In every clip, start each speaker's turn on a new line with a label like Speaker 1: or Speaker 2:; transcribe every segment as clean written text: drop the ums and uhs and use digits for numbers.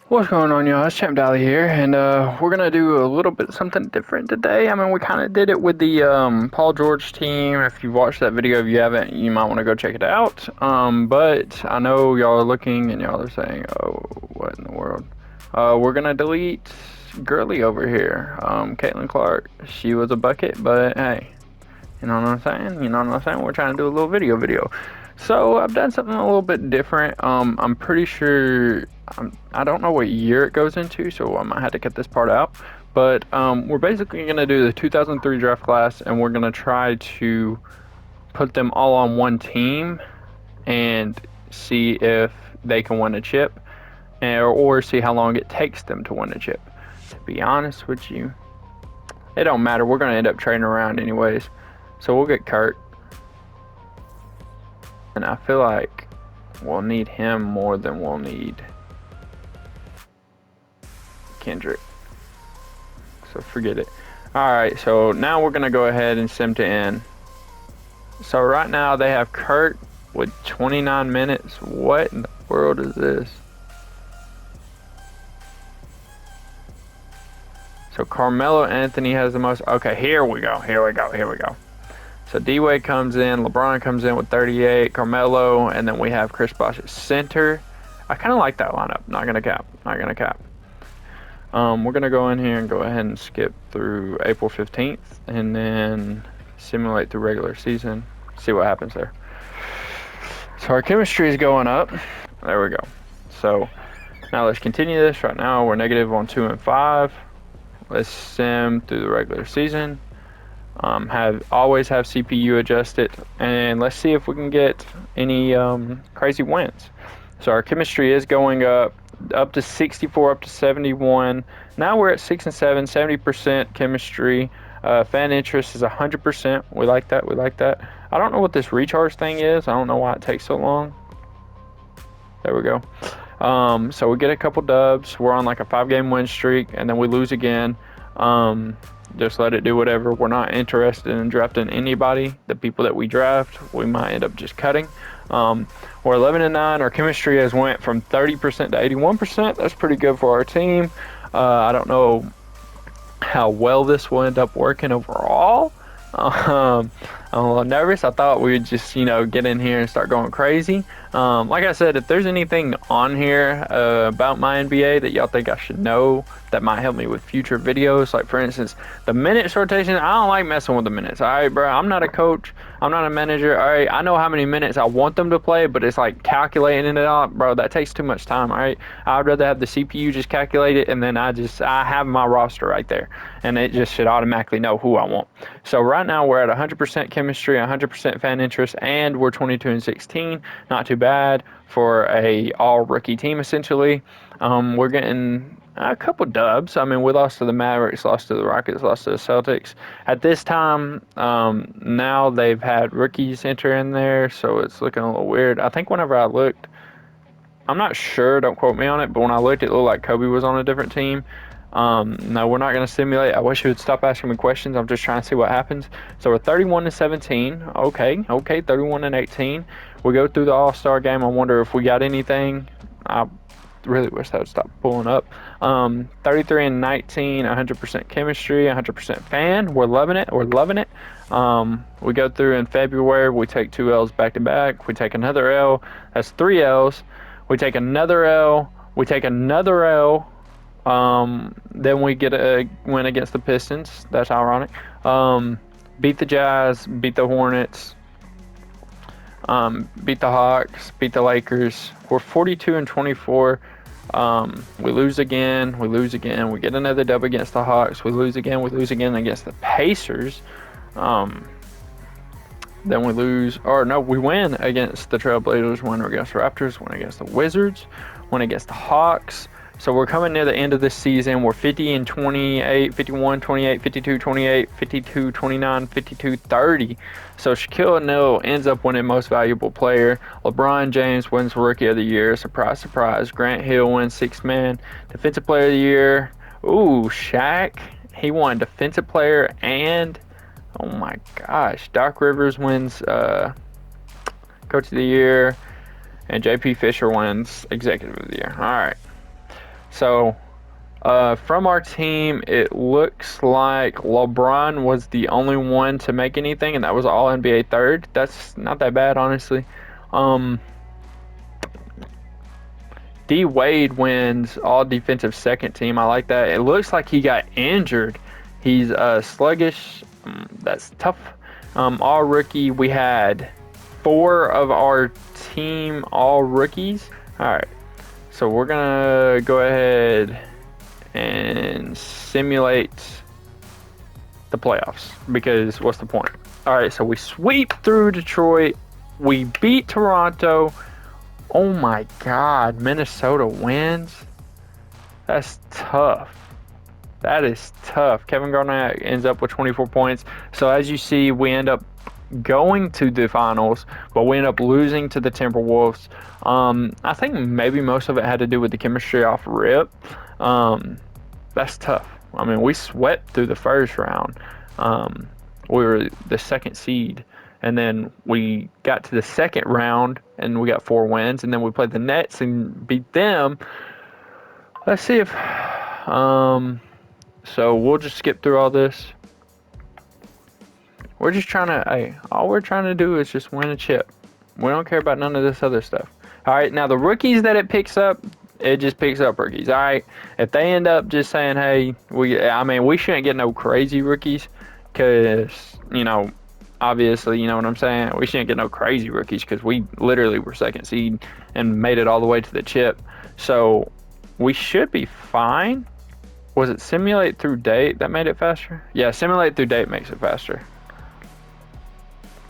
Speaker 1: What's going on, y'all? It's Champ Dally here, and we're gonna do a little bit something different today. I mean, we kind of did it with the Paul George team. If you watched that video, if you haven't, you might want to go check it out. But I know y'all are looking and y'all are saying, "Oh, what in the world?" We're gonna delete Gurley over here. Caitlin Clark, she was a bucket, but hey, you know what I'm saying? You know what I'm saying? We're trying to do a little video. So I've done something a little bit different. I'm pretty sure, I don't know what year it goes into, so I might have to cut this part out. But we're basically going to do the 2003 draft class, and we're going to try to put them all on one team and see if they can win a chip, or see how long it takes them to win a chip. To be honest with you, it don't matter. We're going to end up trading around anyways. So we'll get Kurt. And I feel like we'll need him more than we'll need Kendrick. So forget it. Alright, so now we're going to go ahead and sim to end. So right now they have Kurt with 29 minutes. What in the world is this? So Carmelo Anthony has the most. Okay, here we go. So D-Wade comes in, LeBron comes in with 38, Carmelo, and then we have Chris Bosh at center. I kind of like that lineup. Not gonna cap. We're gonna go in here and go ahead and skip through April 15th, and then simulate the regular season. See what happens there. So our chemistry is going up. There we go. So now let's continue this. Right now we're negative on 2 and 5. Let's sim through the regular season. Always have CPU adjusted, and let's see if we can get any crazy wins. So our chemistry is going up to 64, up to 71. Now we're at 6 and 7, 70% chemistry. Fan interest is 100%. We like that. I don't know what this recharge thing is. I don't know why it takes so long. There we go. So we get a couple dubs. We're on like a 5-game win streak, and then we lose again. Just let it do whatever. We're not interested in drafting anybody. The people that we draft, we might end up just cutting. We're 11 and 9. Our chemistry has went from 30% to 81%. That's pretty good for our team. I don't know how well this will end up working overall. I'm a little nervous. I thought we would just, get in here and start going crazy. Like I said, if there's anything on here about my NBA that y'all think I should know that might help me with future videos, like for instance, the minutes rotation, I don't like messing with the minutes. All right, bro, I'm not a coach. I'm not a manager. All right, I know how many minutes I want them to play, but it's like calculating it out, bro. That takes too much time. All right, I'd rather have the CPU just calculate it, and then I have my roster right there, and it just should automatically know who I want. So right now we're at 100% chemistry, 100% fan interest, and we're 22 and 16. Not too bad for a all rookie team essentially. We're getting a couple dubs. I mean, we lost to the Mavericks, lost to the Rockets, lost to the Celtics. At this time, now they've had rookies enter in there, so it's looking a little weird. I think whenever I looked, I'm not sure, don't quote me on it, but when I looked, it looked like Kobe was on a different team. No, we're not going to simulate. I wish you would stop asking me questions. I'm just trying to see what happens. So we're 31 and 17. Okay, 31 and 18. We go through the All-Star game. I wonder if we got anything. I really wish that would stop pulling up. 33 and 19, 100% chemistry, 100% fan. We're loving it. We go through in February. We take 2 L's back to back. We take another L. That's 3 L's. We take another L. We take another L. Then we get a win against the Pistons. That's ironic. Beat the Jazz, beat the Hornets, beat the Hawks, beat the Lakers. We're 42 and 24. We lose again. We get another dub against the Hawks. We lose again against the Pacers. Then we win against the Trailblazers, win against the Raptors, win against the Wizards, win against the Hawks. So we're coming near the end of this season. We're 50 and 28, 51, 28, 52, 28, 52, 29, 52, 30. So Shaquille O'Neal ends up winning Most Valuable Player. LeBron James wins Rookie of the Year. Surprise, surprise. Grant Hill wins Sixth Man. Defensive Player of the Year. Ooh, Shaq. He won Defensive Player and, oh my gosh, Doc Rivers wins Coach of the Year, and J.P. Fisher wins Executive of the Year. All right. So, from our team, it looks like LeBron was the only one to make anything, and that was all NBA third. That's not that bad, honestly. D Wade wins all defensive second team. I like that. It looks like he got injured. He's sluggish. That's tough. All rookie. We had 4 of our team all rookies. All right. So we're gonna go ahead and simulate the playoffs, because what's the point? All right. So we sweep through Detroit. We beat Toronto. Oh my God, Minnesota wins? That's tough. That is tough. Kevin Garnett ends up with 24 points. So as you see, we end up going to the finals, but we end up losing to the Timberwolves. I think maybe most of it had to do with the chemistry off rip. That's tough. I mean, we swept through the first round. We were the second seed. And then we got to the second round, and we got 4 wins. And then we played the Nets and beat them. Let's see if... so we'll just skip through all this. We're just trying to... Hey, all we're trying to do is just win a chip. We don't care about none of this other stuff. All right, now the rookies that it picks up, it just picks up rookies. All right, if they end up just saying, hey, we shouldn't get no crazy rookies, because, you know... Obviously, you know what I'm saying? We shouldn't get no crazy rookies, because we literally were second seed and made it all the way to the chip. So we should be fine. Was it simulate through date that made it faster? Yeah, simulate through date makes it faster.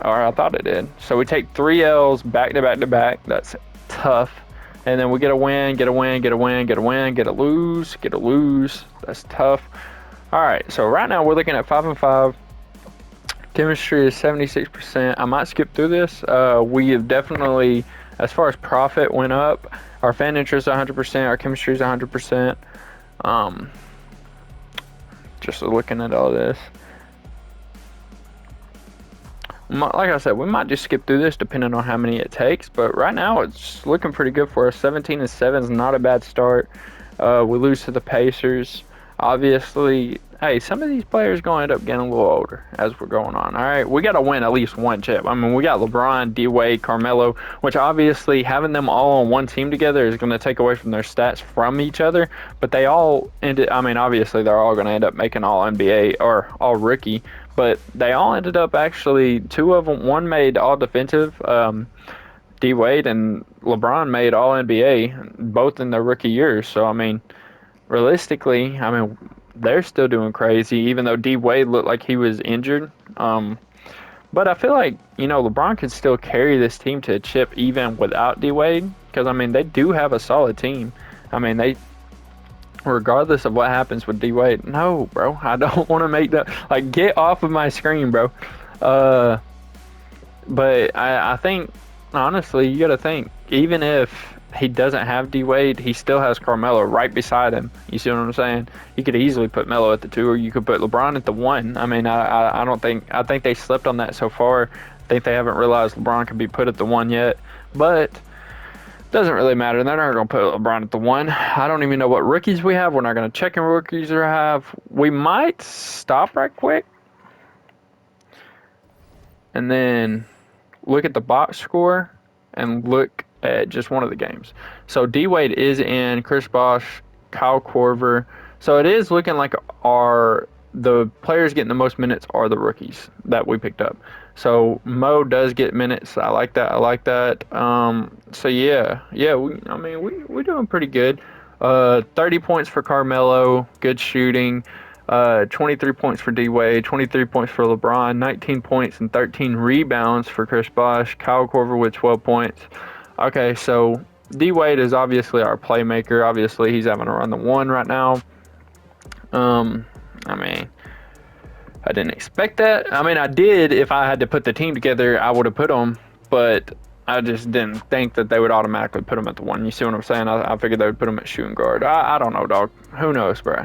Speaker 1: Or I thought it did. So we take 3 L's back to back to back. That's tough. And then we get a win, get a win, get a win, get a win, get a lose, get a lose. That's tough. All right, so right now we're looking at 5-5. Chemistry is 76%. I might skip through this. We have definitely, as far as profit went up, our fan interest is 100%, our chemistry is 100%. Just looking at all this. Like I said, we might just skip through this depending on how many it takes, but right now it's looking pretty good for us. 17-7 is not a bad start. We lose to the Pacers. Obviously, hey, some of these players going to end up getting a little older as we're going on. All right, we got to win at least one chip. I mean, we got LeBron, D-Wade, Carmelo, which obviously having them all on one team together is going to take away from their stats from each other. But they all ended, I mean, obviously they're all going to end up making all NBA or all rookie. But they all ended up actually, 2 of them, one made all defensive. D-Wade and LeBron made all NBA, both in their rookie years. So, I mean, realistically, I mean, they're still doing crazy, even though D-Wade looked like he was injured. But I feel like, you know, LeBron could still carry this team to a chip even without D-Wade, because, I mean, they do have a solid team. I mean, they, regardless of what happens with D-Wade, no, bro, I don't want to make that, like, get off of my screen, bro. But I think, honestly, you got to think, even if he doesn't have D-Wade, he still has Carmelo right beside him. You see what I'm saying? You could easily put Melo at the 2, or you could put LeBron at the 1. I mean, I think they slipped on that so far. I think they haven't realized LeBron can be put at the 1 yet. But doesn't really matter. They're not going to put LeBron at the 1. I don't even know what rookies we have. We're not going to check in rookies we have. We might stop right quick and then look at the box score and look at just one of the games. So D-Wade is in, Chris Bosh, Kyle Korver. So it is looking like the players getting the most minutes are the rookies that we picked up. So Mo does get minutes. I like that. So yeah, we're doing pretty good. 30 points for Carmelo, good shooting. 23 points for D-Wade, 23 points for LeBron, 19 points and 13 rebounds for Chris Bosh, Kyle Korver with 12 points. Okay, so D-Wade is obviously our playmaker. Obviously, he's having to run the 1 right now. I mean, I didn't expect that. I mean, I did. If I had to put the team together, I would have put him, but I just didn't think that they would automatically put him at the 1. You see what I'm saying? I figured they would put him at shooting guard. I don't know, dog. Who knows, bro?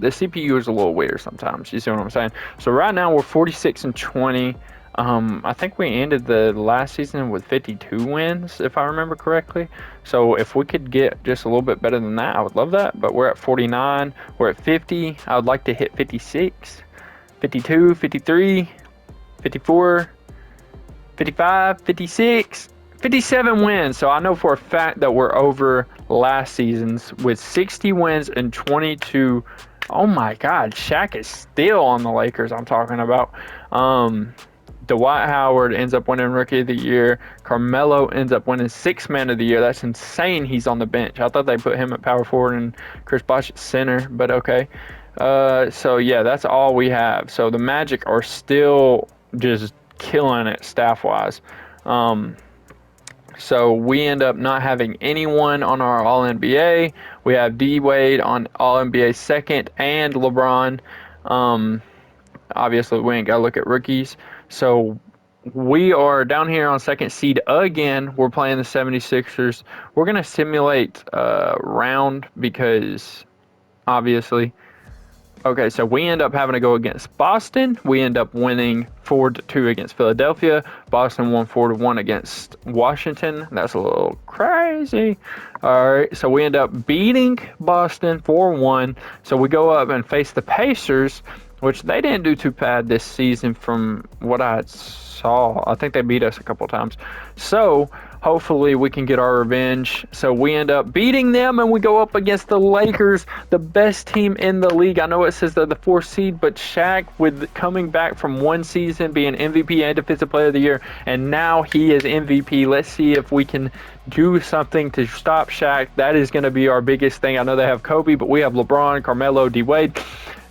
Speaker 1: The CPU is a little weird sometimes. You see what I'm saying? So right now we're 46-20. I think we ended the last season with 52 wins, if I remember correctly. So if we could get just a little bit better than that, I would love that. But we're at 49. We're at 50. I would like to hit 56, 52, 53, 54, 55, 56, 57 wins. So I know for a fact that we're over last season's with 60 wins and 22. Oh my God, Shaq is still on the Lakers. I'm talking about. Dwight Howard ends up winning Rookie of the Year. Carmelo ends up winning Sixth Man of the Year. That's insane. He's on the bench. I thought they put him at power forward and Chris Bosh at center, but okay. So yeah, that's all we have. So the Magic are still just killing it staff-wise. So we end up not having anyone on our All-NBA. We have D-Wade on All-NBA second and LeBron. Obviously, we ain't got to look at rookies. So we are down here on second seed again. We're playing the 76ers. We're going to simulate round because obviously. Okay, so we end up having to go against Boston. We end up winning 4-2 against Philadelphia. Boston won 4-1 against Washington. That's a little crazy. All right, so we end up beating Boston 4-1. So we go up and face the Pacers, which they didn't do too bad this season from what I saw. I think they beat us a couple times. So hopefully we can get our revenge. So we end up beating them and we go up against the Lakers, the best team in the league. I know it says they're the 4th seed, but Shaq, with coming back from one season being MVP and Defensive Player of the Year, and now he is MVP. Let's see if we can do something to stop Shaq. That is going to be our biggest thing. I know they have Kobe, but we have LeBron, Carmelo, D-Wade.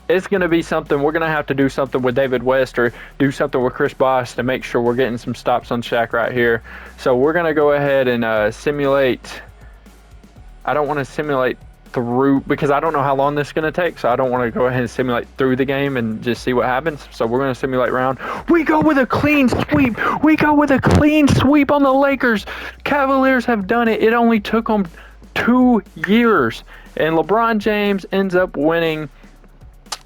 Speaker 1: It's going to be something. We're going to have to do something with David West or do something with Chris Bosh to make sure we're getting some stops on Shaq right here. So we're going to go ahead and simulate. I don't want to simulate through because I don't know how long this is going to take. So I don't want to go ahead and simulate through the game and just see what happens. So we're going to simulate round. We go with a clean sweep. We go with a clean sweep on the Lakers. Cavaliers have done it. It only took them 2 years. And LeBron James ends up winning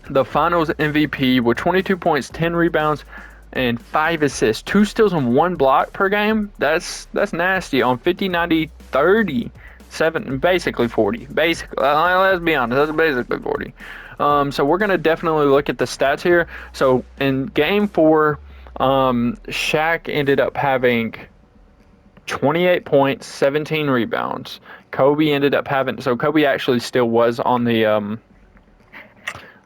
Speaker 1: the Finals MVP with 22 points, 10 rebounds, and 5 assists. 2 steals and 1 block per game. That's nasty on 50, 90, 30, 7, basically 40. Basically, let's be honest, that's basically 40. So we're going to definitely look at the stats here. So in Game 4, Shaq ended up having 28 points, 17 rebounds. Kobe ended up having, so Kobe actually still was on the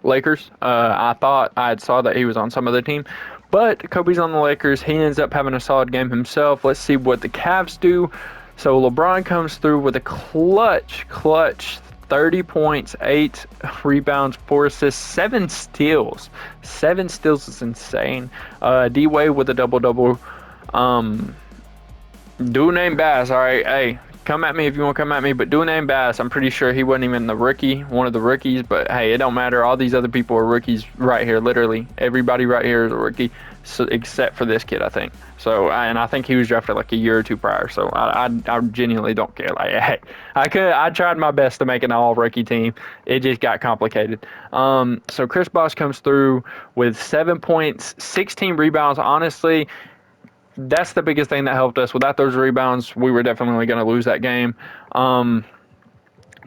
Speaker 1: Lakers. I thought I saw that he was on some other team, but Kobe's on the Lakers. He ends up having a solid game himself. Let's see what the Cavs do. So LeBron comes through with a clutch 30 points, 8 rebounds, 4 assists, 7 steals. 7 steals is insane. D-Wade with a double-double. Dude named Bass. All right, hey, come at me if you want to come at me, but dude named Bass, I'm pretty sure he wasn't even one of the rookies, but hey, it don't matter. All these other people are rookies right here, literally. Everybody right here is a rookie, so, except for this kid, I think. So, and I think he was drafted like a year or 2 prior, so I genuinely don't care. Like, hey, I tried my best to make an all-rookie team. It just got complicated. So Chris Bosh comes through with 7 points, 16 rebounds. Honestly, that's the biggest thing that helped us. Without those rebounds, we were definitely going to lose that game.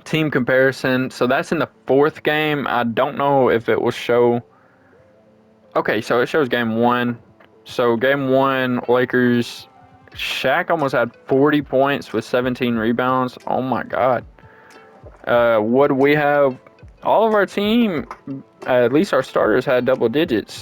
Speaker 1: Team comparison. So that's in the 4th game. I don't know if it will show. Okay, so it shows game 1. So game 1, Lakers. Shaq almost had 40 points with 17 rebounds. Oh my God. What do we have? All of our team, at least our starters, had double digits.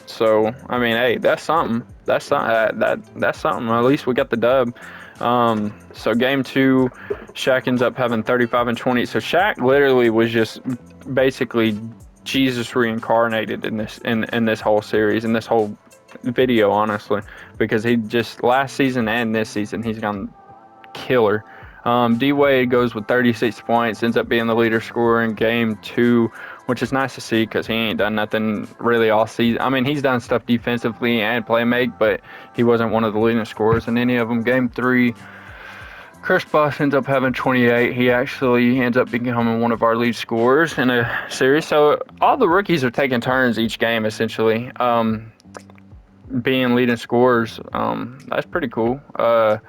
Speaker 1: So I mean, hey, that's something. That's something. That's something. At least we got the dub. So game 2, Shaq ends up having 35 and 20. So Shaq literally was just basically Jesus reincarnated in this whole series, in this whole video, honestly, because he just last season and this season he's gone killer. D-Wade goes with 36 points, ends up being the leader scorer in game 2, which is nice to see because he ain't done nothing really all season. I mean, he's done stuff defensively and play make, but he wasn't one of the leading scorers in any of them. Game 3, Chris Bosh ends up having 28. He actually ends up becoming one of our lead scorers in a series. So all the rookies are taking turns each game, essentially. being leading scorers, that's pretty cool. Kyle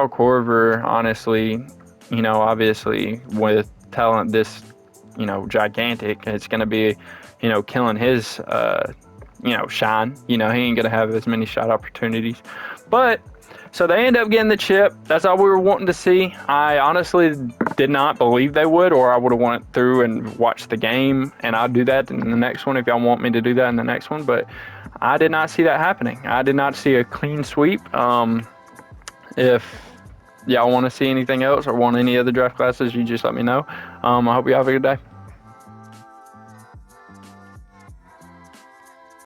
Speaker 1: Korver, honestly, obviously with talent this, gigantic, it's going to be, killing his, shine. He ain't going to have as many shot opportunities. But so they end up getting the chip. That's all we were wanting to see. I honestly did not believe they would, or I would have went through and watched the game, and I'll do that in the next one if y'all want me to do that in the next one. But I did not see that happening. I did not see a clean sweep. If y'all want to see anything else or want any other draft classes, you just let me know. I hope you have a good day.